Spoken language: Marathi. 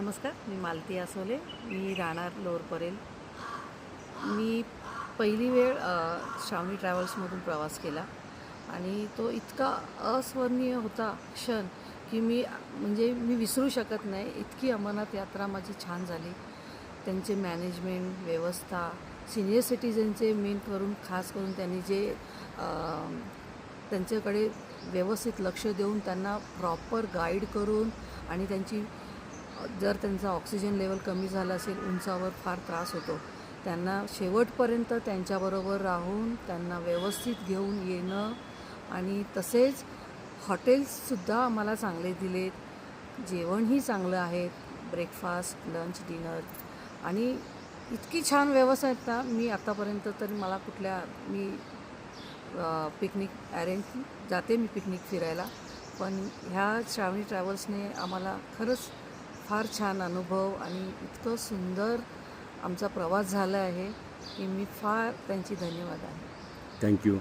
नमस्कार, मी मालती आसोले. मी राहणार लोअर परेल. मी पहिली वेळ श्रावणी ट्रॅव्हल्समधून प्रवास केला आणि तो इतका अस्वर्णीय होता क्षण की मी विसरू शकत नाही. इतकी अमरनाथ यात्रा माझी छान झाली. त्यांचे मॅनेजमेंट, व्यवस्था, सिनियर सिटीजनचे मेन करून खास करून त्यांनी जे त्यांच्याकडे व्यवस्थित लक्ष देऊन त्यांना प्रॉपर गाईड करून आणि जर त्यांचा ऑक्सिजन लेवल कमी झाला असेल, उंचावर फार त्रास होतो, त्यांना शेवटपर्यंत त्यांच्याबरोबर राहून त्यांना व्यवस्थित घेऊन येणं आणि तसेच हॉटेल्ससुद्धा आम्हाला चांगले दिलेत. जेवणही चांगलं आहे, ब्रेकफास्ट, लंच, डिनर आणि इतकी छान व्यवस्था आहेत ना. मी आतापर्यंत तरी मी पिकनिक जाते मी पिकनिक फिरायला, पण ह्या श्रावणी ट्रॅव्हल्सने आम्हाला खरंच फार छान अनुभव आणि इतकं सुंदर आमचा प्रवास झाला आहे की मी फार त्यांची धन्यवाद आहे. थँक्यू.